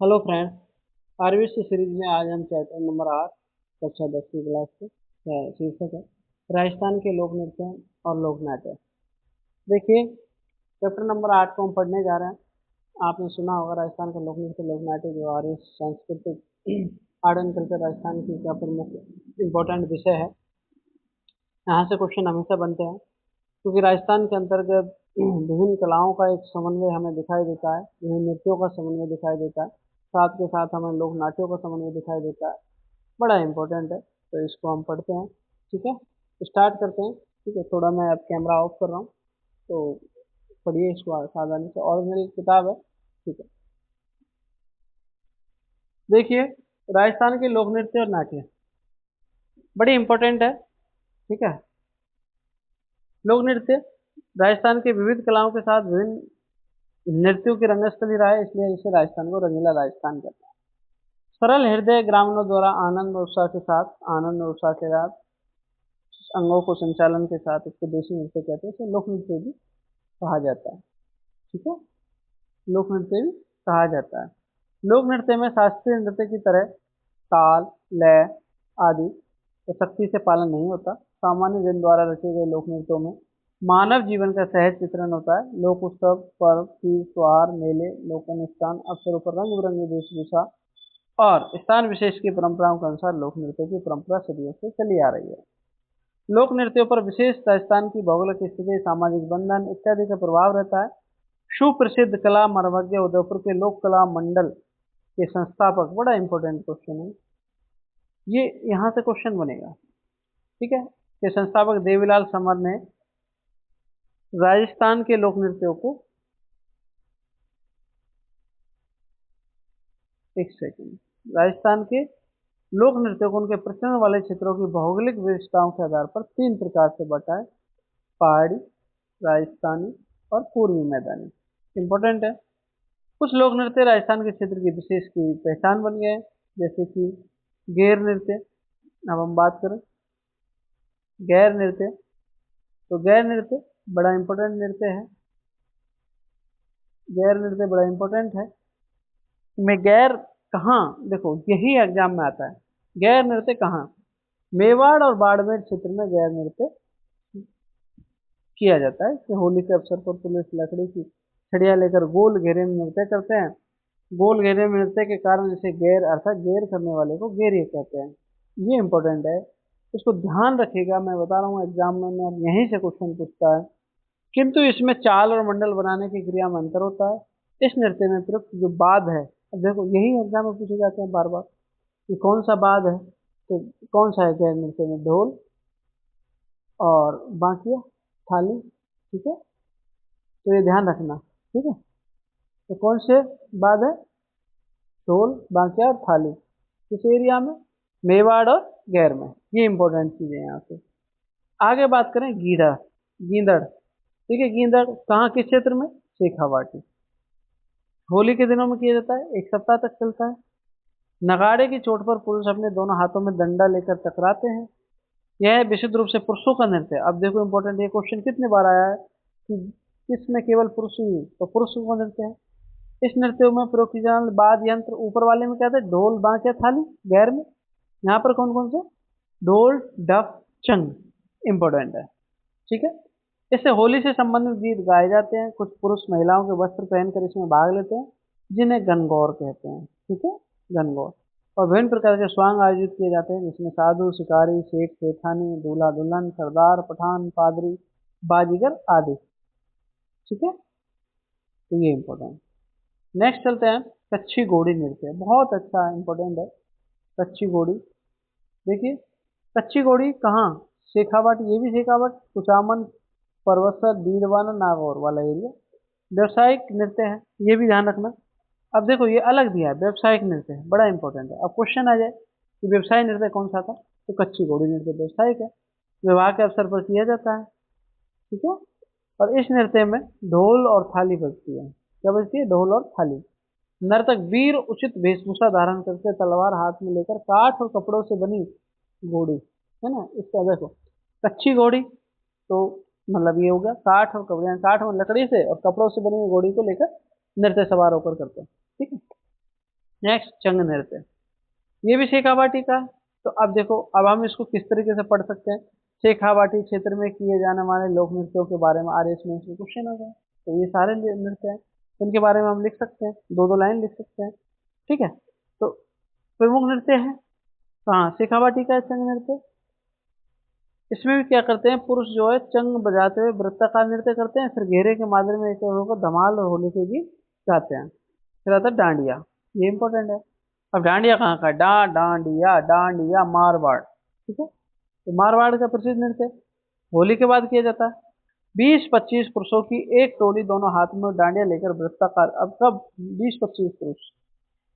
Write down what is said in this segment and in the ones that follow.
Hello friends. RBC series में आज हम चैप्टर नंबर 8 कक्षा 10वीं क्लास के शीर्षक है राजस्थान के लोक नृत्य और लोक नाट्य। देखिए, चैप्टर नंबर 8 को हम पढ़ने जा रहे हैं। आपने सुना होगा राजस्थान का लोक नृत्य लोक नाट्य जो आर्य सांस्कृतिक आर्ट एंड कल्चर राजस्थान की का प्रमुख इम्पोर्टेंट विषय है। यहाँ से क्वेश्चन हमेशा बनते हैं क्योंकि राजस्थान के अंतर्गत विभिन्न कलाओं का एक समन्वय हमें दिखाई देता है, विभिन्न नृत्यों का समन्वय दिखाई देता है, साथ के साथ हमें लोक नाट्यों का समन्वय दिखाई देता है। बड़ा इम्पोर्टेंट है, तो इसको हम पढ़ते हैं। ठीक है, स्टार्ट करते हैं। ठीक है, थोड़ा मैं अब कैमरा ऑफ कर रहा हूँ, तो पढ़िए इसको सावधानी से। ओरिजिनल किताब है। ठीक है, देखिए, राजस्थान के लोक नृत्य और नाट्य बड़ी इम्पोर्टेंट है। ठीक है, लोक नृत्य राजस्थान के विविध कलाओं के साथ विभिन्न नृत्यों की रंगस्थली रहा है, इसलिए इसे राजस्थान को रंगीला राजस्थान कहते हैं। सरल हृदय ग्रामीणों द्वारा आनंद और उत्साह के साथ अंगों को संचालन के साथ इसको देशी नृत्य कहते हैं। इसे लोक नृत्य भी कहा जाता है। ठीक है, लोक नृत्य भी कहा जाता है। लोक नृत्य में शास्त्रीय नृत्य की तरह ताल, लय आदि का सख्ती से पालन नहीं होता। सामान्य जन द्वारा रचे गए लोक नृत्यों में मानव जीवन का सहज चित्रण होता है। लोक उत्सव, पर्व, तीज, त्योहार, मेले, लोक अनुष्ठान अवसरों पर रंग बिरंगी वेशभूषा और स्थान विशेष की परंपराओं के अनुसार लोक नृत्य की परंपरा सदियों से चली आ रही है। लोक नृत्यों पर विशेष राजस्थान की भौगोलिक स्थिति, सामाजिक बंधन इत्यादि का प्रभाव रहता है। सुप्रसिद्ध कला मरवज्ञ उदयपुर के लोक कला मंडल के संस्थापक, बड़ा इंपॉर्टेंट क्वेश्चन है ये, यहाँ से क्वेश्चन बनेगा। ठीक है, के संस्थापक देवीलाल समर ने राजस्थान के लोक नृत्यों को, एक सेकंड, राजस्थान के लोक नृत्यों को उनके प्रचलन वाले क्षेत्रों की भौगोलिक विशेषताओं के आधार पर तीन प्रकार से बांटा है: पहाड़ी, राजस्थानी और पूर्वी मैदानी। इंपॉर्टेंट है। कुछ लोक नृत्य राजस्थान के क्षेत्र की विशेष की पहचान बन गए हैं, जैसे कि गैर नृत्य। अब हम बात करें गैर नृत्य, तो गैर नृत्य बड़ा इंपॉर्टेंट नृत्य है। गैर नृत्य बड़ा इंपॉर्टेंट है। में गैर कहाँ, देखो यही एग्जाम में आता है। गैर नृत्य कहाँ? मेवाड़ और बाड़मेर क्षेत्र में गैर नृत्य किया जाता है कि होली के अवसर पर पुलिस लकड़ी की छड़ियाँ लेकर गोल घेरे में नृत्य करते हैं। गोल घेरे में नृत्य के कारण इसे गैर अर्थात गैर करने वाले को गैरिय कहते हैं। ये इंपॉर्टेंट है, इसको ध्यान रखिएगा। मैं बता रहा हूँ एग्जाम में अब यहीं से क्वेश्चन पूछता है। किंतु इसमें चाल और मंडल बनाने की क्रिया में अंतर होता है। इस नृत्य में प्रयुक्त जो बाद है, अब देखो यही एग्जाम में पूछे जाते हैं बार बार कि कौन सा बाद है, तो कौन सा है गैर नृत्य में? ढोल और बांकिया, थाली। ठीक है, तो ये ध्यान रखना। ठीक है, तो कौन से बाद है? ढोल, बांकिया और थाली। किस एरिया में? मेवाड़ और गैर में। ये इंपॉर्टेंट चीजें यहाँ से। आगे बात करें गीडा, गींदड़। ठीक है, गींदड़ कहाँ, किस क्षेत्र में? शेखावाटी। होली के दिनों में किया जाता है, एक सप्ताह तक चलता है। नगाड़े की चोट पर पुरुष अपने दोनों हाथों में डंडा लेकर टकराते हैं। यह है विशुद्ध रूप से पुरुषों का नृत्य। अब देखो इंपॉर्टेंट, ये क्वेश्चन कितने बार आया है कि किसमें केवल पुरुष ही, तो पुरुषों का नृत्य है। इस नृत्य में प्रयोग की जाने वाले वाद्य यंत्र ऊपर वाले में क्या थे? ढोल, बांके, थाली। गैर में यहाँ पर कौन कौन से? ढोल, डफ, चंग। इंपॉर्टेंट है। ठीक है, इससे होली से संबंधित गीत गाए जाते हैं। कुछ पुरुष महिलाओं के वस्त्र पहनकर इसमें भाग लेते हैं, जिन्हें गणगौर कहते हैं। ठीक है, गणगौर। और विभिन्न प्रकार के स्वांग आयोजित किए जाते हैं, जिसमें साधु, शिकारी, सेठ, सेठानी, दूल्हा दुल्हन, सरदार, पठान, पादरी, बाजीगर आदि। ठीक है, तो ये इंपॉर्टेंट। नेक्स्ट चलते हैं कच्छी घोड़ी नृत्य। बहुत अच्छा इंपॉर्टेंट है कच्छी घोड़ी। देखिए, कच्ची घोड़ी कहाँ? शेखावाट, ये भी शेखावाट, कुचामन, परवसर, डीडवाना, नागौर वाला एरिया। व्यवसायिक नृत्य है, ये भी ध्यान रखना। अब देखो ये अलग दिया है, व्यवसायिक नृत्य है, बड़ा इंपॉर्टेंट है। अब क्वेश्चन आ जाए कि व्यवसाय नृत्य कौन सा था, तो कच्ची घोड़ी नृत्य व्यवसायिक है, विवाह के अवसर पर किया जाता है। ठीक है, और इस नृत्य में ढोल और थाली बजती है। क्या बजती है? ढोल और थाली। नर्तक वीर उचित वेशभूषा धारण करके तलवार हाथ में लेकर काठ और कपड़ों से बनी घोड़ी, है ना, इसका देखो कच्ची घोड़ी, तो मतलब ये हो गया काठ और कपड़े, काठ और लकड़ी से और कपड़ों से बनी हुई घोड़ी को लेकर नृत्य सवार होकर करते हैं। ठीक है, नेक्स्ट चंग नृत्य, ये भी शेखावाटी का है। तो अब देखो, अब हम इसको किस तरीके से पढ़ सकते हैं। शेखावाटी क्षेत्र में किए जाने वाले लोक नृत्यों के बारे में आर एस में क्वेश्चन आ जाए, तो ये सारे नृत्य हैं, तो इनके बारे में हम लिख सकते हैं, दो दो लाइन लिख सकते हैं। ठीक है, तो प्रमुख नृत्य है कहाँ, शेखावाटी का है चंग नृत्य। इसमें भी क्या करते हैं, पुरुष जो है चंग बजाते हुए वृत्ताकार नृत्य करते हैं, फिर घेरे के मादल में एक होकर धमाल और होली के गीत गाते हैं। फिर आता है डांडिया, ये इंपॉर्टेंट है। अब डांडिया कहाँ का है, डांडिया, डांडिया मारवाड़, ठीक है। तो मारवाड़ का प्रसिद्ध नृत्य होली के बाद किया जाता है। 20-25 पुरुषों की एक टोली दोनों हाथ में डांडिया लेकर वृत्ताकार, अब कब, 20-25 पुरुष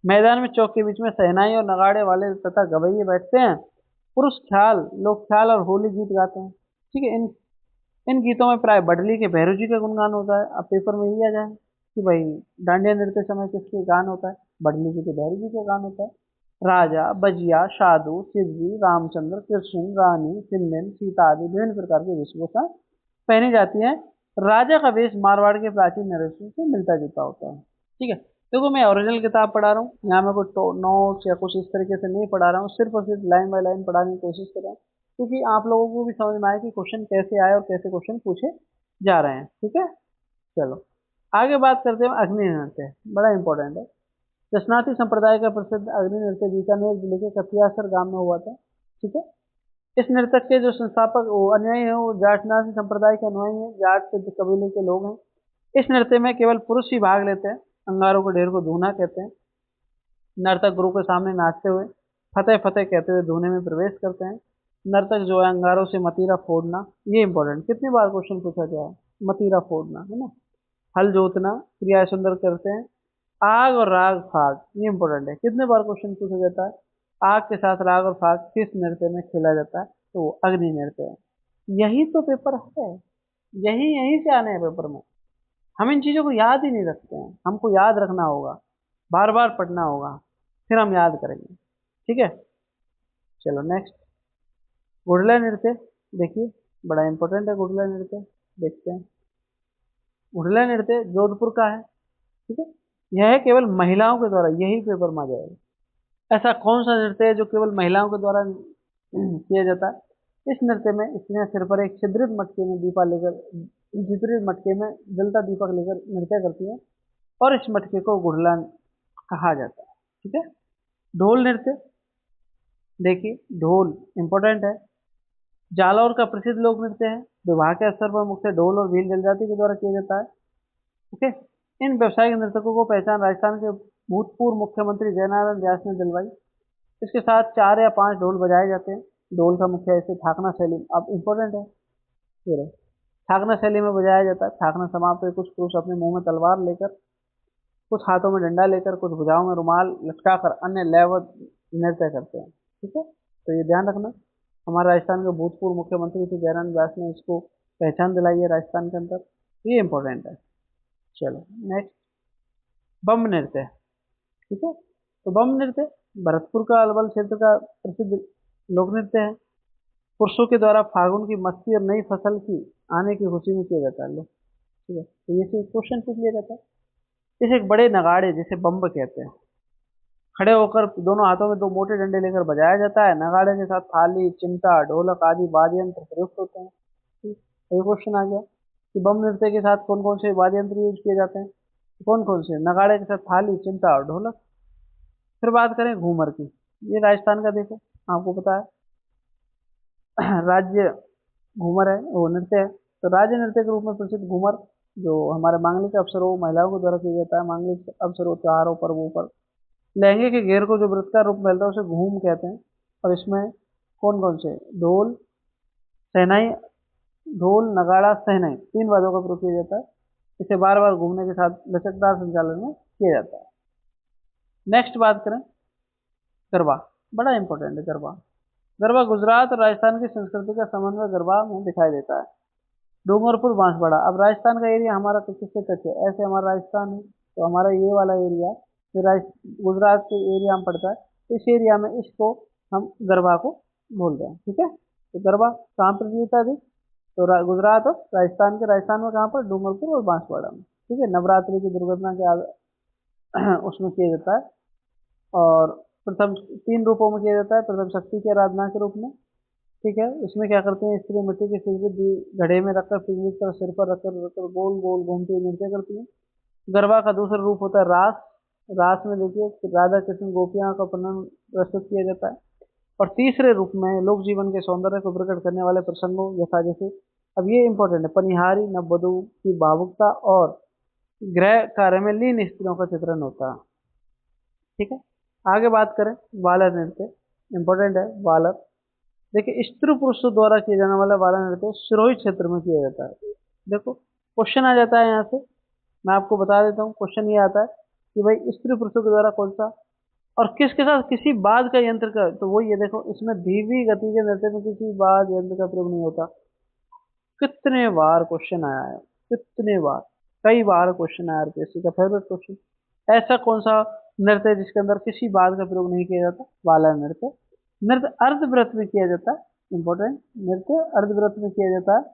मैदान में चौक के बीच में शहनाई और नगाड़े वाले तथा गवैये बैठते हैं। पुरुष ख्याल, लोक ख्याल और होली गीत गाते हैं। ठीक है, इन इन गीतों में प्राय बडली के भैरव जी का गुणगान होता है। अब पेपर में ये आ जाए कि भाई डांडिया नृत्य समय किसके गान होता है, बडली जी के भैरव जी का गान होता है। राजा, बजिया, साधु, शिवजी, रामचंद्र, कृष्ण, रानी, सिंधन, सीता आदि विभिन्न प्रकार के वेशभूषा पहनी जाती है। राजा का वेश मारवाड़ के प्राचीन नरेशों से मिलता जुलता होता है। ठीक है, देखो मैं ओरिजिनल किताब पढ़ा रहा हूँ, यहाँ मैं कोई नोट्स या कुछ इस तरीके से नहीं पढ़ा रहा हूँ, सिर्फ और सिर्फ लाइन बाय लाइन पढ़ाने की कोशिश कर रहा हूँ, क्योंकि आप लोगों को भी समझ में आए कि क्वेश्चन कैसे आए और कैसे क्वेश्चन पूछे जा रहे हैं। ठीक है, चलो आगे बात करते हैं अग्नि नृत्य, बड़ा इंपॉर्टेंट है। दशनाथी संप्रदाय का प्रसिद्ध अग्नि नृत्य बीकानेर जिले के कथियासर गांव में हुआ था। ठीक है, इस नृत्य के जो संस्थापक वो अनुयायी हैं, वो जाटनाथी संप्रदाय के अनुयायी हैं, जाट सिद्ध कबीले के लोग हैं। इस नृत्य में केवल पुरुष ही भाग लेते हैं। अंगारों के ढेर को धूना कहते हैं। नर्तक गुरु के सामने नाचते हुए फतेह फतेह कहते हुए धूने में प्रवेश करते हैं। नर्तक जो है अंगारों से मतीरा फोड़ना, ये इंपॉर्टेंट, कितनी बार क्वेश्चन पूछा गया है, मतीरा फोड़ना है ना। हल जोतना, क्रिया सुंदर करते हैं। आग और राग फाग, ये इंपॉर्टेंट है, कितने बार क्वेश्चन पूछा जाता है, आग के साथ राग और फाग किस नृत्य में खेला जाता है, तो वो अग्नि नृत्य है। यही तो पेपर है, यही यहीं से आने हैं पेपर में। हम इन चीजों को याद ही नहीं रखते हैं, हमको याद रखना होगा, बार बार पढ़ना होगा, फिर हम याद करेंगे। ठीक है, चलो नेक्स्ट, गुड़ला नृत्य देखिए, बड़ा इंपॉर्टेंट है गुड़ला नृत्य, देखते हैं। गुड़ला नृत्य जोधपुर का है। ठीक है, यह केवल महिलाओं के द्वारा, यही पेपर में आ जाएगा। ऐसा कौन सा नृत्य है जो केवल महिलाओं के द्वारा किया जाता है। इस नृत्य में स्त्रियां सिर पर एक छिद्रित मटके में दीपा लेकर, छिद्रित मटके में जलता दीपक लेकर नृत्य करती है, और इस मटके को गुड़ला कहा जाता है। ठीक है, ढोल नृत्य देखिए, ढोल इंपॉर्टेंट है, जालौर का प्रसिद्ध लोक नृत्य है। विवाह के अवसर पर मुख्य ढोल और भील जलजाति के द्वारा किया जाता है। ओके, इन व्यवसायिक नर्तकों को पहचान राजस्थान के भूतपूर्व मुख्यमंत्री जयनारायण व्यास ने दिलवाई। इसके साथ 4 या 5 ढोल बजाए जाते हैं। ढोल का मुख्य ऐसे ठाकना शैली, अब इंपॉर्टेंट है ये रहे, ठाकना शैली में बजाया जाता है। ठाकना समाप्त हुए कुछ पुरुष अपने मुंह में तलवार लेकर, कुछ हाथों में डंडा लेकर, कुछ भुजाओं में रुमाल लटकाकर अन्य लयबद्ध नृत्य करते हैं। ठीक है, तो ये ध्यान रखना, हमारे राजस्थान के भूतपूर्व मुख्यमंत्री थे जयराम व्यास ने इसको पहचान दिलाई है राजस्थान के अंदर, ये इंपॉर्टेंट है। चलो नेक्स्ट, बम नृत्य। ठीक है, तो बम नृत्य भरतपुर का अलवल क्षेत्र का प्रसिद्ध लोक नृत्य है। पुरुषों के द्वारा फागुन की मस्ती और नई फसल की आने की खुशी में किया जाता है लोग। ठीक है, तो ये क्वेश्चन पूछ लिया जाता है। इसे एक बड़े नगाड़े जिसे बम्ब कहते हैं, खड़े होकर दोनों हाथों में 2 मोटे डंडे लेकर बजाया जाता है। नगाड़े के साथ थाली, चिमटा, ढोलक आदि वाद्य यंत्र प्रयुक्त होते हैं। ठीक, तो ये क्वेश्चन आ गया कि बम नृत्य के साथ कौन कौन से वाद्य यंत्र यूज किए जाते हैं, कौन कौन से, नगाड़े के साथ थाली, चिमटा और ढोलक। फिर बात करें घूमर की, ये राजस्थान का देखो, आपको पता है राज्य घूमर है, वो नृत्य है। तो राज्य नृत्य के रूप में प्रसिद्ध घूमर, जो हमारे मांगलिक अवसरों महिलाओं के द्वारा किया जाता है, मांगलिक अवसरों, त्योहारों, पर्वों पर लहंगे के घेर को जो वृत्त का रूप मिलता है उसे घूम कहते हैं। और इसमें कौन कौन से, ढोल, शहनाई, ढोल, नगाड़ा, शहनाई, 3 वाद्यों का प्रयोग किया जाता है। इसे बार बार घूमने के साथ लचकदार संचालन में किया जाता है। नेक्स्ट बात करें गरबा, बड़ा इंपॉर्टेंट है गरबा। गरबा गुजरात और राजस्थान की संस्कृति का समन्वय गरबा में दिखाई देता है। डूंगरपुर, बांसवाड़ा, अब राजस्थान का एरिया हमारा तो किससे टच है, ऐसे हमारा राजस्थान है, तो हमारा ये वाला एरिया जो गुजरात के एरिया में पड़ता है, इस एरिया में इसको हम गरबा को बोल रहे हैं। ठीक है, तो गरबा कहाँ पर जीता थी, तो गुजरात और राजस्थान के, राजस्थान में कहाँ पर, डूंगरपुर और बांसवाड़ा में। ठीक है, नवरात्रि की दुर्घटना के उसमें किया जाता है और प्रथम 3 रूपों में किया जाता है। प्रथम शक्ति की आराधना के रूप में, ठीक है। इसमें क्या करते हैं, स्त्री मिट्टी के सिर घड़े में रखकर पीली तरह सिर पर रखकर गोल गोल घूमती हुई नृत्य करती है। गरबा का दूसरा रूप होता है रास। रास में देखिए राधा कृष्ण गोपियां का वर्णन प्रस्तुत किया जाता है। और तीसरे रूप में लोक जीवन के सौंदर्य को प्रकट करने वाले प्रसंगों यथा जैसे, अब ये इंपॉर्टेंट है, पनिहारी नववधु की भावुकता और गृह कार्य में लीन स्त्रियों का चित्रण होता है, ठीक है। आगे बात करें बालर नृत्य, इंपॉर्टेंट है बालर। देखिए स्त्री पुरुषों द्वारा किया जाने वाला बालर नृत्य सिरोही क्षेत्र में किया जाता है। देखो क्वेश्चन आ जाता है यहाँ से, मैं आपको बता देता हूँ। क्वेश्चन ये आता है कि भाई स्त्री पुरुषों के द्वारा कौन सा और किसके साथ किसी बाद का यंत्र का, तो वो ये देखो इसमें धीमी गति के नृत्य में किसी बाद यंत्र का प्रयोग नहीं होता। कितने बार क्वेश्चन आया है, कितने बार, कई बार क्वेश्चन आया आरपीएससी का फेवरेट क्वेश्चन। ऐसा कौन सा नृत्य है जिसके अंदर किसी बात का प्रयोग नहीं किया जाता, वाला नृत्य। नृत्य अर्धव्रत में किया जाता है, इंपॉर्टेंट, नृत्य अर्धव्रत में किया जाता है।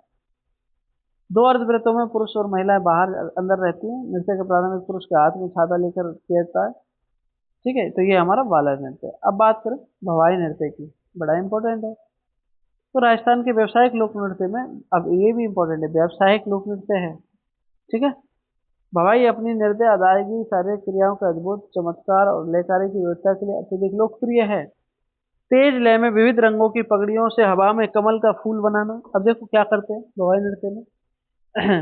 दो अर्धव्रतों में पुरुष और महिलाएं बाहर अंदर रहती हैं। नृत्य के प्रारंभिक पुरुष के हाथ में छाता लेकर किया जाता है, ठीक है। तो ये हमारा बालर नृत्य है। अब बात करें भवाई नृत्य की, बड़ा इंपॉर्टेंट है। तो राजस्थान के व्यावसायिक लोक नृत्य में, अब ये भी इंपॉर्टेंट है, व्यावसायिक लोक नृत्य है, ठीक है। भवाई अपनी नृत्य अदायगी शारीरिक क्रियाओं के अद्भुत चमत्कार और लयकारी की व्यवस्था के लिए अत्यधिक लोकप्रिय है। तेज लय में विविध रंगों की पगड़ियों से हवा में कमल का फूल बनाना। अब देखो क्या करते हैं भवाई नृत्य में,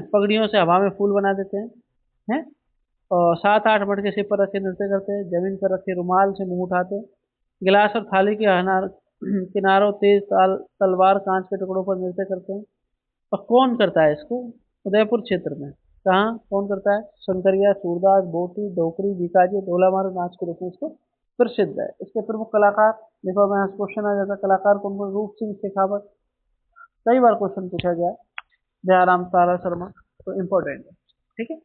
पगड़ियों से हवा में फूल बना देते हैं। और 7-8 मटके सिर पर रखे नृत्य करते हैं। जमीन पर रखे रुमाल से मुंह उठाते हैं। गिलास और थाली के किनारों तेज तलवार कांच के टुकड़ों पर नृत्य करते हैं। और कौन करता है इसको, उदयपुर क्षेत्र में। कहाँ कौन करता है, शंकरिया, सूरदास, बोटी, डोकरी, बीकाजी, ढोला मारू नाच के रूप में इसको प्रसिद्ध है। इसके प्रमुख कलाकार, देखो मैं क्वेश्चन आ जाता है कलाकार कौन कौन, रूप सिंह शेखावत, कई बार क्वेश्चन पूछा गया है, जयराम तारा शर्मा, तो इम्पोर्टेंट है, ठीक है।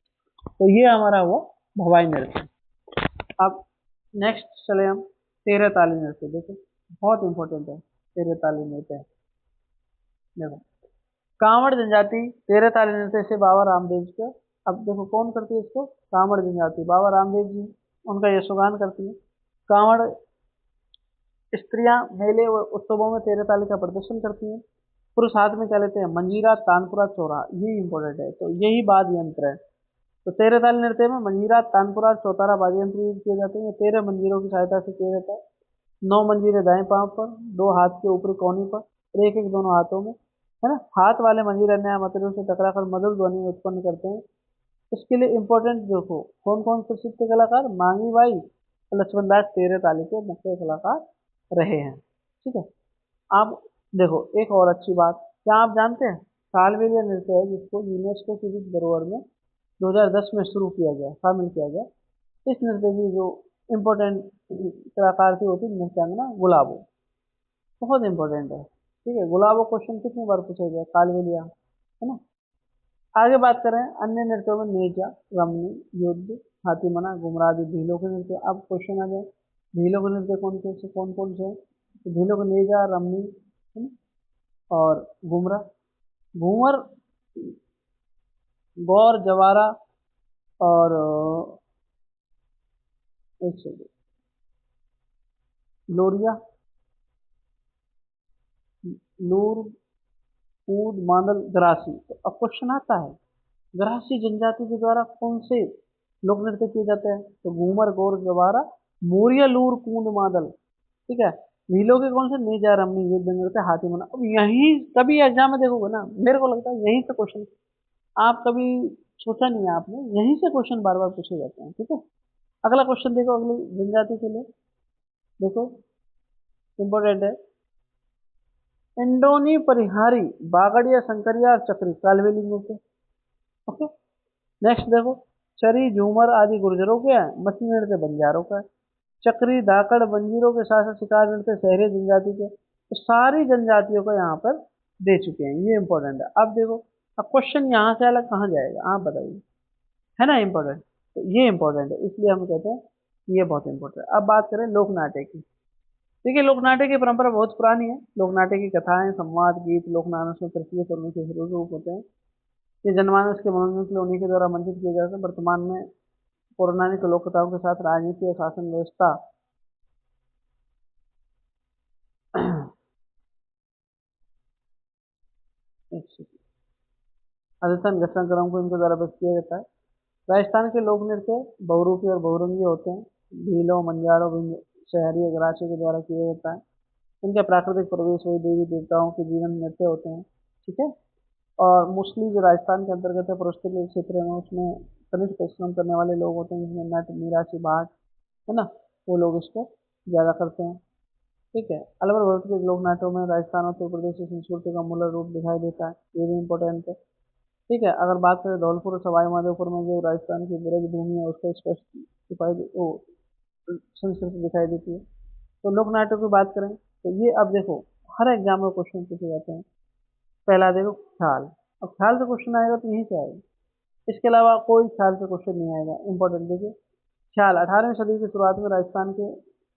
तो ये हमारा हुआ भवाई नृत्य। अब नेक्स्ट चले हम तेरह ताली नृत्य, देखो बहुत इंपॉर्टेंट है तेरह ताली नृत्य। देखो कांवड़ जनजाति तेरह ताली नृत्य से बाबा रामदेव का, अब देखो कौन करती है इसको, कांवड़ जनजाति बाबा रामदेव जी उनका यशोगान करती है। कांवड़ स्त्रियां मेले व उत्सवों में तेरह ताली का प्रदर्शन करती हैं। पुरुष हाथ में क्या लेते हैं, मंजीरा, तानपुरा, चौरा, ये इंपॉर्टेंट है, तो यही वाद्य यंत्र है। तो तेरह ताली नृत्य में मंजीरा, तानपुरा, चौतारा वाद्य यंत्र यूज किए जाते हैं। ये 13 मंजीरों की सहायता से किया जाता है। 9 मंजीरे दाएं पांव पर, 2 हाथ के ऊपरी कोहनी पर और एक एक दोनों हाथों में, है ना। हाथ वाले मंजीरे अन्य मतरियों से टकराकर मधुर ध्वनि उत्पन्न करते हैं। इसके लिए इंपॉर्टेंट देखो कौन कौन प्रसिद्ध कलाकार, मांगी बाई और लक्ष्मण दास तेरह ताली के मुख्य कलाकार रहे हैं, ठीक है। आप देखो एक और अच्छी बात, क्या आप जानते हैं कालबेलिया नृत्य है जिसको यूनेस्को की विश्व धरोहर में 2010 में शुरू किया गया, शामिल किया गया। इस नृत्य की जो इम्पोर्टेंट कलाकार थी वो थी नृत्यांगना गुलाबो, बहुत इंपॉर्टेंट है, ठीक है। गुलाबो क्वेश्चन कितनी बार पूछा गया, कालबेलिया, है ना। आगे बात करें अन्य नृत्यों में नेजा, रमनी, युद्ध, हाथीमना, घुमराज, भीलों के नृत्य। अब क्वेश्चन आ जाए भीलों के नृत्य कौन कौन से हैं? तो भीलों के नेजा, रमनी, है ना, और घुमरा, घूमर, गौर, जवारा और एक सेकंड, लोरिया, लूर, कूद, मांदल, ग्रासी। तो अब क्वेश्चन आता है ग्रासी जनजाति के द्वारा कौन से लोक नृत्य किए जाते हैं, तो घूमर, गौर, जवारा, मोरिया, लूर, कूद, मादल, ठीक है। नीलों के कौन से, नेजा, रमनी, युद्ध नृत्य, हाथी मना। अब यही कभी एग्जाम में देखोगे ना, मेरे को लगता है यहीं से क्वेश्चन, आप कभी सोचा नहीं है आपने, यहीं से क्वेश्चन बार बार पूछे जाते हैं, ठीक है। अगला क्वेश्चन देखो अगली जनजाति के लिए, देखो इंपॉर्टेंट है, इंडोनी, परिहारी, बागड़िया, संकरिया और चक्री कालवेली नृत्य, ओके। नेक्स्ट देखो चरी, झूमर आदि गुर्जरों के हैं, मछली नृत्य बंजारों का है, चक्री, धाकड़, बंजीरों के साथ साथ शिकार नृत्य शहरी जनजाति के, तो सारी जनजातियों को यहाँ पर दे चुके हैं, ये इंपॉर्टेंट है। अब देखो अब क्वेश्चन यहाँ से अलग कहाँ जाएगा, आप बताइए, है ना इंपॉर्टेंट, तो ये इंपॉर्टेंट है, इसलिए हम कहते हैं कि ये बहुत इंपॉर्टेंट है। अब बात करें लोक नाट्य की, देखिए लोक नाट्य की परंपरा बहुत पुरानी है। लोक नाट्य की कथाएं, संवाद, गीत लोकमानस में प्रचलित और उनके रूप होते हैं। ये जनमानस के मनोरंजन के लिए उन्हीं के द्वारा मंचित किए जाते हैं। वर्तमान में पौराणिक लोक कथाओं के साथ राजनीति और शासन व्यवस्था राजस्थान घटनाक्रम को इनके द्वारा व्यक्त किया जाता है। राजस्थान के लोक नृत्य बहुरूपी और बहुरंगी होते हैं। भीलों, मंजारों, शहरी अगराचे के द्वारा किया जाता है। इनका प्राकृतिक परिवेश वही देवी देवताओं के जीवन नृत्य होते हैं। ठीक है। और मोस्टली जो राजस्थान के अंतर्गत है पुरुषोत्तर क्षेत्र में, उसमें कनिष्ठ परिश्रम करने वाले लोग होते हैं, जिसमें नट, मीरासी, भाट, है ना, वो लोग इसको ज्यादा करते हैं। ठीक है। अलवर भगत के लोक नाट्यों में राजस्थान और उत्तर प्रदेश की संस्कृति का मूल रूप दिखाई देता है, ये भी इम्पोर्टेंट है। ठीक है। अगर बात करें धौलपुर और सवाई माधोपुर में जो राजस्थान की ब्रज भूमि है, उसका स्पष्ट वो संस्कृति दिखाई देती है। तो लोक नाट्यों की बात करें तो ये, अब देखो, हर एग्जाम में क्वेश्चन पूछे जाते हैं। पहला देखो ख्याल। अब ख्याल से क्वेश्चन आएगा तो यहीं से आएगा, इसके अलावा कोई ख्याल से क्वेश्चन नहीं आएगा। इंपॉर्टेंट देखिए, ख्याल 18वीं सदी की शुरुआत में राजस्थान के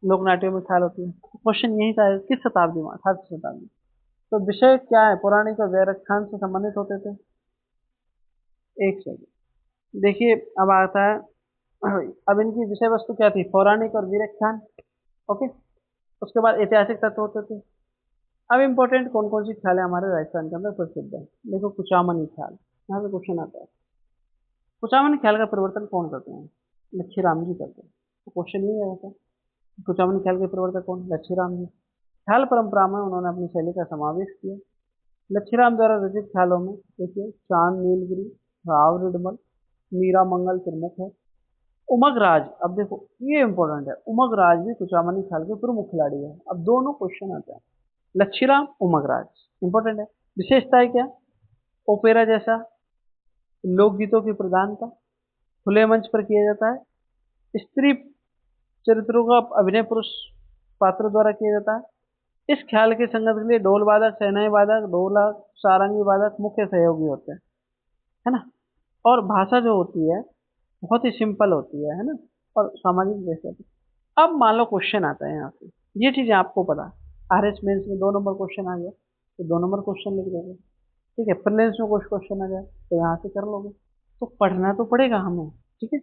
लोक नाट्यों में ख्याल होती है। क्वेश्चन यहीं से आएगा, किस शताब्दी में? 18वीं शताब्दी। तो विषय क्या है? पौराणिक और व्याख्यान से संबंधित होते थे। एक सेकंड देखिए, अब आता है अब इनकी विषय वस्तु क्या थी? पौराणिक और व्याख्यान। ओके। उसके बाद ऐतिहासिक तत्व होते थे। अब इम्पोर्टेंट कौन कौन सी ख्याल है हमारे राजस्थान के अंदर प्रसिद्ध है? देखो, कुचामनी ख्याल, यहाँ पे क्वेश्चन आता है। कुचामनी ख्याल का परिवर्तन कौन करते हैं? लच्छी राम जी करते हैं। तो क्वेश्चन नहीं आया था, कुचामनी ख्याल के प्रवर्तक कौन? लच्छी राम जी। ख्याल परंपरा में उन्होंने अपनी शैली का समावेश किया। लच्छीराम द्वारा रचित ख्यालों में देखिए, चांद नीलगिरी, राव रिडमल, मीरा मंगल प्रमुख है। उमग राज, अब देखो ये इंपॉर्टेंट है, उमग राज भी कुचामनी ख्याल के प्रमुख खिलाड़ी है। अब दोनों क्वेश्चन आते हैं, लच्छीराम, उमग राज, इंपॉर्टेंट है। विशेषताएं क्या? ओपेरा जैसा लोकगीतों की प्रधानता, खुले मंच पर किया जाता है, स्त्री चरित्रों का अभिनय पुरुष पात्र द्वारा किया जाता है। इस ख्याल के संगत के लिए ढोल वादक, शहनाई वादक, ढोलक, सारंगी वादक मुख्य सहयोगी होते हैं, है ना। और भाषा जो होती है बहुत ही सिंपल होती है ना, और सामाजिक जैसे। अब मान लो क्वेश्चन आता है यहाँ पे, ये चीजें आपको पता, RS मेंस में 2 नंबर क्वेश्चन आ गया तो 2 नंबर क्वेश्चन लिख दोगे। ठीक है। प्रीलिम्स में कुछ क्वेश्चन आ जाए तो यहाँ से कर लोगे। तो पढ़ना तो पड़ेगा हमें। ठीक है।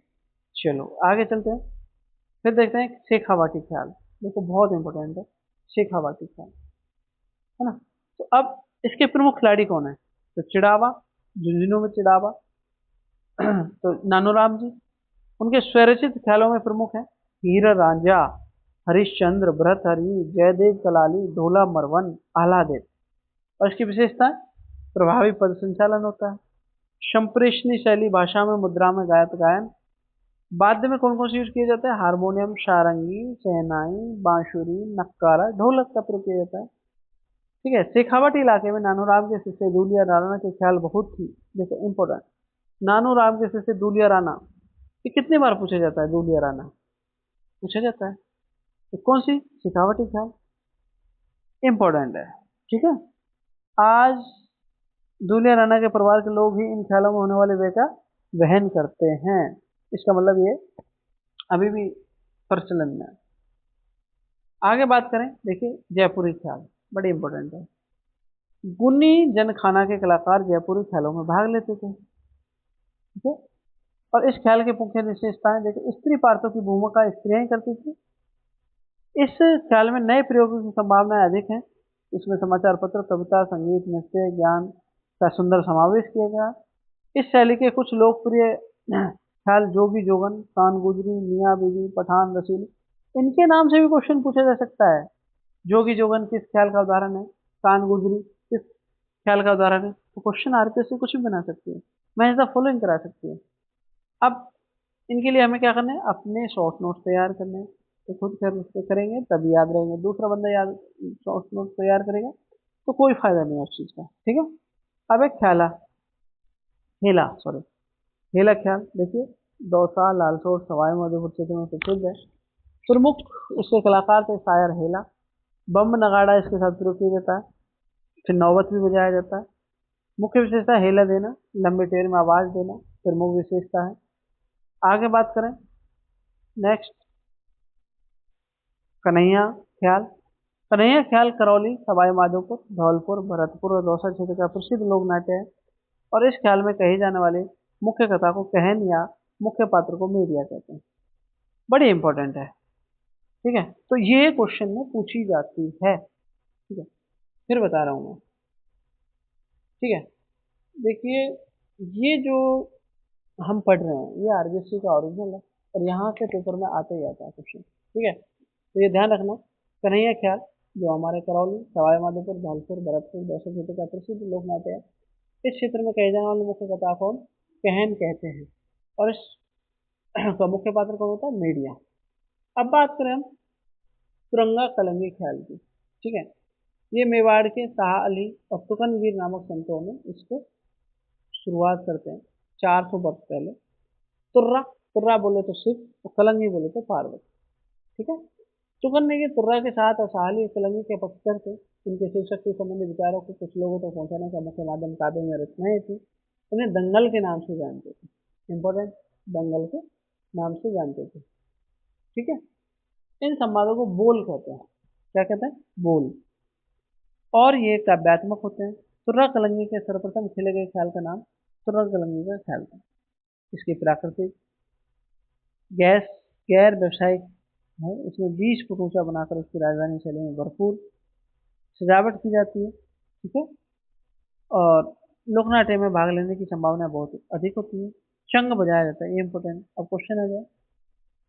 चलो आगे चलते हैं, फिर देखते हैं शेखावाटी ख्याल। देखो बहुत इंपॉर्टेंट है शेखावाटी ख्याल, है ना। तो अब इसके प्रमुख खिलाड़ी कौन है? तो चिड़ावा, झुंझुनू में चिड़ावा तो नानूराम जी। उनके स्वरचित ख्यालों में प्रमुख है हीरा रांझा, हरिश्चंद्र, भरतहरि, जयदेव कलाली, ढोला मरवन, आह्लादेव। और इसकी विशेषता, प्रभावी पद संचालन होता है, संप्रेषणी शैली, भाषा में मुद्रा में गायत गायन। वाद्य में कौन कौन से यूज किए जाते हैं? हारमोनियम, सारंगी, शहनाई, बांसुरी, नक्कारा, ढोलक का प्रयोग किया जाता है। ठीक है। शेखावाटी इलाके में नानूराम के शिष्य दूलिया राणा के ख्याल बहुत ही, देखो इंपॉर्टेंट, नानूराम के शिष्य दूलिया राणा, ये कितनी बार पूछा जाता है? दूलिया राणा पूछा जाता है। तो कौन सी? शेखावटी ख्याल, इंपॉर्टेंट है। ठीक है। आज दूलिया राणा के परिवार के लोग ही इन ख्यालों में होने वाले व्यय का वहन करते हैं। इसका मतलब ये अभी भी प्रचलन में है। आगे बात करें, देखिए जयपुरी ख्याल, बड़े इंपॉर्टेंट है। गुनी जनखाना के कलाकार जयपुरी ख्यालों में भाग लेते थे। ठीक है। और इस ख्याल के मुख्य विशेषताएं देखिए, स्त्री पात्रों की भूमिका स्त्रियां ही करती थी। इस ख्याल में नए प्रयोगों की संभावनाएं अधिक हैं। इसमें समाचार पत्र, कविता, संगीत, नृत्य, ज्ञान का सुंदर समावेश किया गया। इस शैली के कुछ लोकप्रिय ख्याल जोगी जोगन, कान गुजरी, मियाँ बीवी, पठान रसीली, इनके नाम से भी क्वेश्चन पूछा जा सकता है। जोगी जोगन किस ख्याल का उदाहरण है? कान गुजरी किस ख्याल का उदाहरण है? तो क्वेश्चन RPS से कुछ भी बना सकती है, मैं ऐसा फॉलोइंग करा सकती है। अब इनके लिए हमें क्या करना है? अपने शॉर्ट नोट्स तैयार करने हैं। तो खुद कर उसको करेंगे तभी याद रहेंगे, दूसरा बंदा याद शॉर्ट नोट्स तैयार करेगा तो कोई फायदा नहीं है उस चीज का। ठीक है। अब एक ख्याला, हेला, सॉरी, हेला ख्याल देखिए, दौसा, लालसोट, सवाई माधोपुर क्षेत्र में प्रसिद्ध है। प्रमुख इसके कलाकार थे शायर हेला। बम नगाड़ा इसके साथ प्रयोग किया जाता है, फिर नौबत भी बजाया जाता है। मुख्य विशेषता हेला देना, लंबे टेर में आवाज देना, प्रमुख विशेषता है। आगे बात करें, नेक्स्ट कन्हैया ख्याल। कन्हैया ख्याल करौली, सवाई माधोपुर, धौलपुर, भरतपुर और दौसा क्षेत्र का प्रसिद्ध लोक नाट्य है। और इस ख्याल में कही जाने वाली मुख्य कथा को कहन या मुख्य पात्र को मेरिया कहते हैं। बड़ी इंपॉर्टेंट है। ठीक है। तो ये क्वेश्चन में पूछी जाती है। ठीक है। फिर बता रहा हूँ मैं। ठीक है। देखिए, ये जो हम पढ़ रहे हैं ये आरबीएससी का ओरिजिनल है और यहाँ से पेपर में आते ही आता है क्वेश्चन, ठीक है। तो ये ध्यान रखना। कन्हैया ख्याल जो हमारे करौली, सवाई माधोपुर, धौलपुर, भरतपुर, दौसा क्षेत्र का प्रसिद्ध लोक नाट्य है। इस क्षेत्र में कहे जाने वाले मुख्य कथा को हम कहन कहते हैं और इस का मुख्य पात्र कौन होता है? मीडिया। अब बात करें हम तुरंगा कलंगी ख्याल की, ठीक है। ये मेवाड़ के शाह अली और तुकनवीर नामक संतों ने इसको शुरुआत करते हैं 400 वर्ष पहले। तुर्रा, तुर्रा बोले तो शिव और कलंगी बोले तो पार्वती, ठीक है। तुगन के तुर्रा के साथ और शाह अली कलंगी के पक्षधर थे। इनके शिव शक्ति संबंधी विचारों को कुछ लोगों तक पहुंचाने का मुख्य माध्यम काव्य में रचनाएं थी। उन्हें दंगल के नाम से जानते थे, इंपॉर्टेंट, दंगल के नाम से जानते थे, ठीक है। इन संवादों को बोल कहते हैं। क्या कहते हैं? बोल। और ये काव्यात्मक होते हैं। तुर्रा कलंगी के सर्वप्रथम खेले गए ख्याल का नाम तुर्रा कलंगी का ख्याल था। इसकी प्राकृतिक गैस गैर व्यवसायिक है। इसमें 20 फुट ऊंचा बनाकर उसकी राजधानी शैली में भरपूर सजावट की जाती है, ठीक है। और लोकनाट्य में भाग लेने की संभावना बहुत अधिक होती है। चंग बजाया जाता है, ये इंपॉर्टेंट। अब क्वेश्चन आ जाए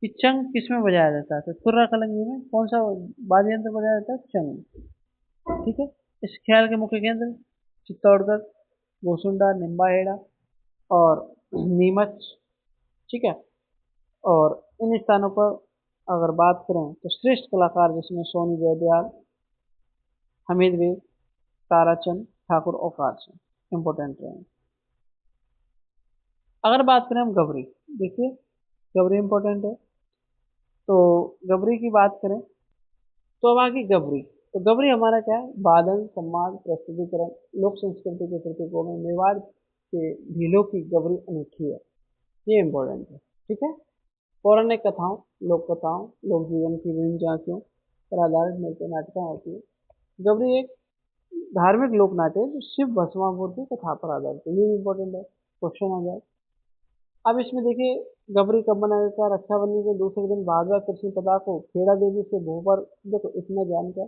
कि चंग किस में बजाया जाता है? तो तुर्रा कलंगी में कौन सा वाद्य यंत्र बजाया जाता है? चंग, ठीक है। इस ख्याल के मुख्य केंद्र चित्तौड़गढ़, गोसुंडा, निम्बाहेड़ा और नीमच, ठीक है। और इन स्थानों पर अगर बात करें तो श्रेष्ठ कलाकार जिसमें सोनी जयदयाल, हमीद बेग, ताराचंद ठाकुर औकार सिंह इम्पोर्टेंट रहे। अगर बात करें हम गबरी, देखिए गबरी इंपॉर्टेंट है। तो गबरी की बात करें तो अब आगे गबरी। तो गबरी हमारा क्या है? वादन, सम्मान, प्रस्तुतिकरण, लोक संस्कृति के प्रतीकों में मेवाड़ के भीलों की गबरी अनूठी है, ये इंपॉर्टेंट है, ठीक है। पौराणिक कथाओं, लोक कथाओं, लोक जीवन की विभिन्न झांकियों पर आधारित नृत्य नाटिका होती है। गबरी एक धार्मिक लोक नाट्य है जो शिव भस्मासुर की कथा पर आधारित है, ये इंपॉर्टेंट है। क्वेश्चन आ जाए। अब इसमें देखिए गबरी कब मनाया जाता है? रक्षाबंधन के दूसरे दिन भागवत कृष्ण पदा को खेड़ा देवी से भू पर, देखो इतना जान कर,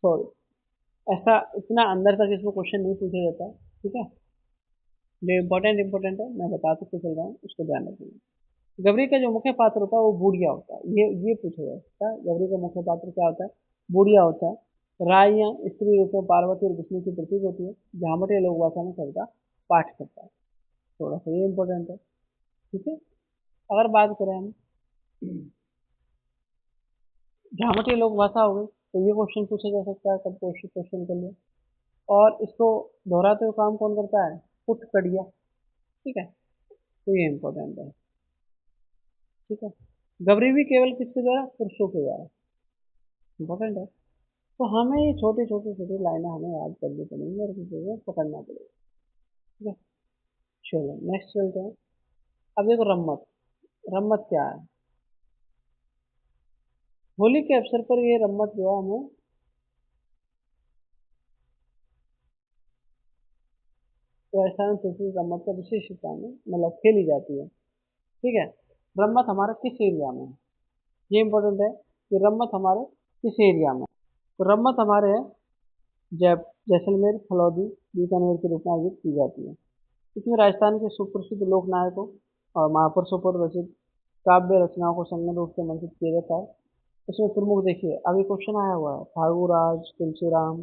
सॉरी, ऐसा इतना अंदर तक इसमें क्वेश्चन नहीं पूछा जाता है, ठीक है। जो इम्पोर्टेंट है मैं बता तो चल रहा हूँ, उसको ध्यान रखिए। गबरी का जो मुख्य पात्र होता है वो बूढ़िया होता है, ये पूछा जा सकता है। गबरी का मुख्य पात्र क्या होता है? बूढ़िया होता है। राय या स्त्री रूप में पार्वती और विष्णु की प्रतीक होती है। झामटिया लोक भाषा में कविता पाठ करता है, थोड़ा सा ये इंपॉर्टेंट है, ठीक है। अगर बात करें हम झामटिया लोक भाषा हो गई तो ये क्वेश्चन पूछा जा सकता है, कब क्वेश्चन कर लिया। और इसको दोहराते हुए काम कौन करता है? पुटकड़िया, ठीक है। तो ये इंपॉर्टेंट है, ठीक है। गबरी भी केवल किसके द्वारा? पुरुषों के द्वारा, इंपॉर्टेंट है। तो हमें ये छोटी लाइनें हमें याद करनी पड़ेंगी और इसे पकड़ना पड़ेगा, ठीक है। चलो नेक्स्ट चलते हैं। अब देखो रम्मत। रम्मत क्या है? होली के अवसर पर ये रम्मत जो है हमें राजस्थान संस्कृति रम्मत का विशेष स्थान है, मतलब खेली जाती है, ठीक है। रम्मत हमारे किस एरिया में है? ये इंपॉर्टेंट है कि रम्मत हमारे किस एरिया में है। तो रम्मत हमारे है जय जैसलमेर, फलौदी, बीकानेर के रूप में आयोजित की जाती है। इसमें राजस्थान के सुप्रसिद्ध लोक नायकों और महापुरुषों पर रचित काव्य रचनाओं को संगीत रूप से मंचित किया जाता है। इसमें प्रमुख देखिए, अभी क्वेश्चन आया हुआ है, फागुराज, तुलसीराम,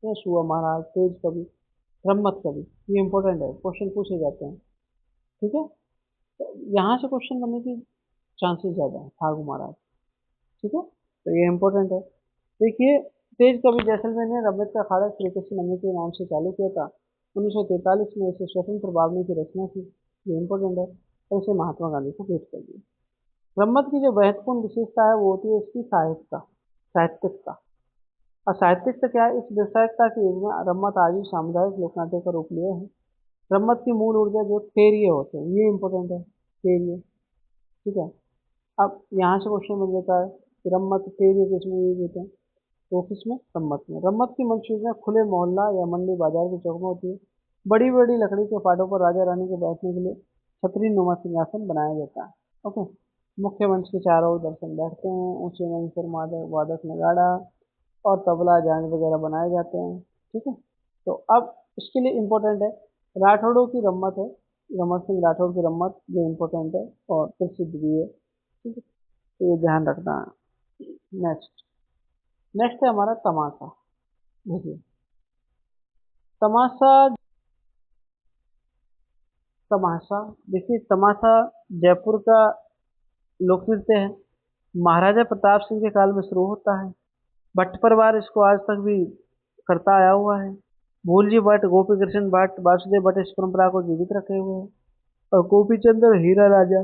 या सुआ महाराज, तेज कवि, रम्मत कवि, ये इंपॉर्टेंट है, क्वेश्चन पूछे जाते हैं, ठीक है। तो यहाँ से क्वेश्चन बनने की चांसेस ज़्यादा है, फागु महाराज, ठीक है। तो ये इंपॉर्टेंट है। देखिए तेज कवि जैसलमेर ने रम्मत का अखाड़ा श्री कृष्ण नमी के नाम से चालू किया था। 1943 में इसे स्वतंत्र भावनी की रचना की, ये इंपॉर्टेंट है, और इसे महात्मा गांधी को भेंट कर दिया। रम्मत की जो महत्वपूर्ण विशेषता है वो होती है इसकी साहित्यिकता। और साहित्यिकता क्या है? इस व्यवसायिकता के युग में रम्मत आज भी सामुदायिक लोकनाट्य का रूप लिए है। रम्मत की मूल ऊर्जा जो तेरिये होते हैं, ये इंपॉर्टेंट है, तेरिये, ठीक है। अब यहाँ से क्वेश्चन बन जाता है कि रम्मत तेरिये किसमें यूज होते हैं? तो किसमें? रम्मत में। रम्मत की मंच सूचना खुले मोहल्ला या मंडी बाजार के चौक में होती है। बड़ी बड़ी लकड़ी के पाटों पर राजा रानी के बैठने के लिए छतरी नुमा सिंहासन बनाया जाता है, ओके। मुख्य मंच के चारों ओर दर्शक बैठते हैं। ऊंचे मंच पर वादक वादक नगाड़ा और तबला झांझ वगैरह बनाए जाते हैं, ठीक है। तो अब इसके लिए इम्पोर्टेंट है, राठौड़ों की रम्मत है, रमत सिंह राठौड़ की रम्मत, ये इम्पोर्टेंट है और प्रसिद्ध भी है, ठीक है, तो ये ध्यान रखना है। नेक्स्ट नेक्स्ट है हमारा तमाशा। देखिए तमाशा, तमाशा देखिए तमाशा जयपुर का लोक नृत्य है, महाराजा प्रताप सिंह के काल में शुरू होता है, भट्ट परिवार इसको आज तक भी करता आया हुआ है। भूलजी भट्ट, गोपी कृष्ण भट्ट, वासुदेव भट्ट इस परंपरा को जीवित रखे हुए हैं, और गोपी चंद्र हीरा राजा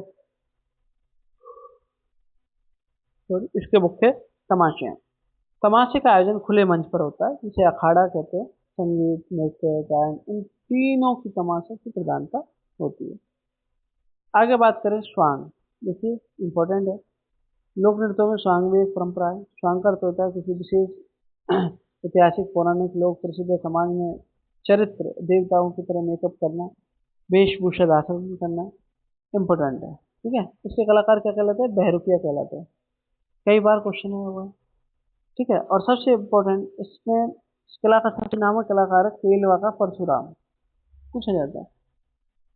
और इसके मुख्य तमाशे हैं। तमाशे का आयोजन खुले मंच पर होता है, जिसे अखाड़ा कहते हैं। संगीत, नृत्य, गायन, इन तीनों की तमाशे की प्रधानता होती है। आगे बात करें स्वांग। देखिए इंपॉर्टेंट है, लोक नृत्यों में स्वांग भी एक परंपरा है। स्वांग का अर्थ होता है किसी विशेष ऐतिहासिक, पौराणिक, लोक प्रसिद्ध समाज में चरित्र देवताओं की तरह मेकअप करना, वेशभूषा धारण करना इम्पोर्टेंट है, ठीक है। इसके कलाकार क्या कहलाते हैं? बहरूपिया कहलाते हैं। कई बार क्वेश्चन हुआ हुआ है, ठीक है। और सबसे इम्पोर्टेंट इसमें इस कला का सबसे नामक कलाकार है केलवा का परशुराम, पूछा जाता है।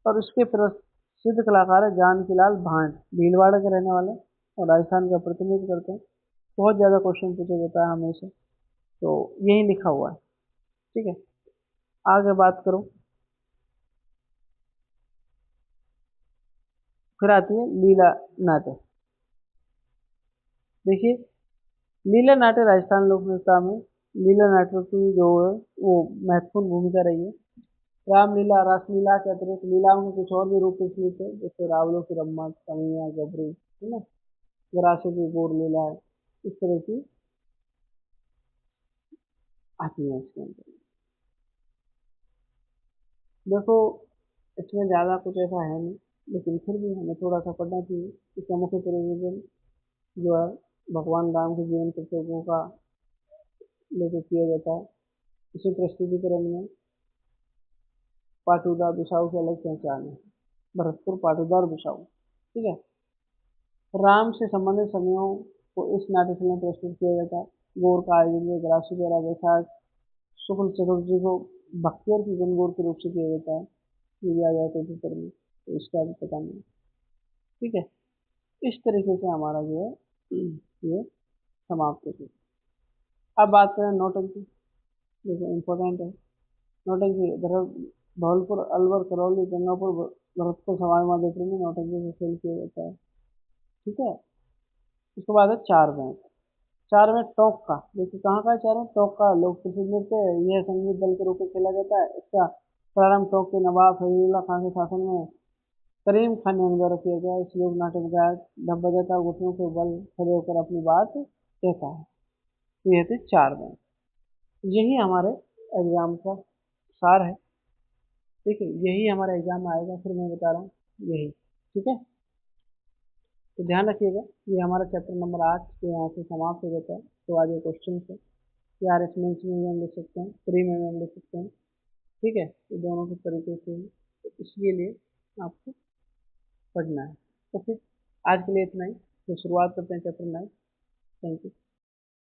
और इसके प्रसिद्ध कलाकार है जानकी लाल भांड, भीलवाड़ा के रहने वाले और राजस्थान का प्रतिनिधित्व करते हैं। बहुत ज़्यादा क्वेश्चन पूछा जाता है हमेशा, तो यही लिखा हुआ है, ठीक है। आगे बात करो, फिर आती है लीला नाट्य। देखिए लीला नाट्य राजस्थान लोक नृत्य में लीला नाट्य की जो है वो महत्वपूर्ण भूमिका रही है। रामलीला, रासलीला के अतिरिक्त लीलाओं के कुछ और भी रूप प्रचलित है, जैसे रावलों की रम्मत, कमियां, गबरू, है ना, गरासे की गोर लीला है, इस तरह की आती है इसके अंदर। देखो इसमें ज़्यादा कुछ ऐसा है नहीं, लेकिन फिर भी हमें थोड़ा सा पढ़ना चाहिए। इसका मुख्य प्रयोजन जो है भगवान राम के जीवन प्रसंगों का लेकर किया जाता है। इसे प्रस्तुतिकरण में पाटुदा बिसाऊ की अलग पहचान है, भरतपुर पाटुदा और बिसाऊ, ठीक है। राम से संबंधित समयों को इस नाट्य में प्रस्तुत किया जाता है। गौर का आयोजन एक राशि द्वारा वैशाख शुक्ल चतुर्थी को भक्तियों की गणगौर के रूप से किया जाता है। ये भी आ जाता है पेपर में, तो इसका भी पता नहीं, ठीक है। इस तरीके से हमारा जो है ये समाप्त होती है। अब बात करें नौटंकी। देखो इम्पोर्टेंट है नौटंकी। धौलपुर, अलवर, करौली, गंगापुर, भरतपुर, सवाई माधोपुर में नौटंकी से खेल किया जाता है, ठीक है। उसके बाद है चार बैंड। चार में टोंक का, देखिए कहाँ का है चार में? टोंक का लोक प्रसिद्ध नृत्य है। यह संगीत दल के रूप में खेला जाता है। इसका प्रारंभ टोंक के नवाब फजलुल्लाह खान के शासन में करीम खान ने द्वारा किया गया। इस लोक नाटक में गायक ढप बजाता और घुटनों के बल खड़े होकर अपनी बात कहता है। तो ये थे चार में, यही हमारे एग्जाम का सार है, ठीक है। यही हमारे एग्जाम में आएगा, फिर मैं बता रहा हूँ यही, ठीक है। तो ध्यान रखिएगा, ये हमारा चैप्टर नंबर 8 जो यहाँ से समाप्त हो जाता है। तो आगे क्वेश्चन है, या आर एस मेंस में भी हम लिख सकते हैं, प्री में भी हम लिख सकते हैं, ठीक है। तो दोनों के तरीके से हैं। तो इसके लिए आपको पढ़ना है। ओके, आज के लिए इतना ही। तो शुरुआत करते हैं चैप्टर 9। Thank you.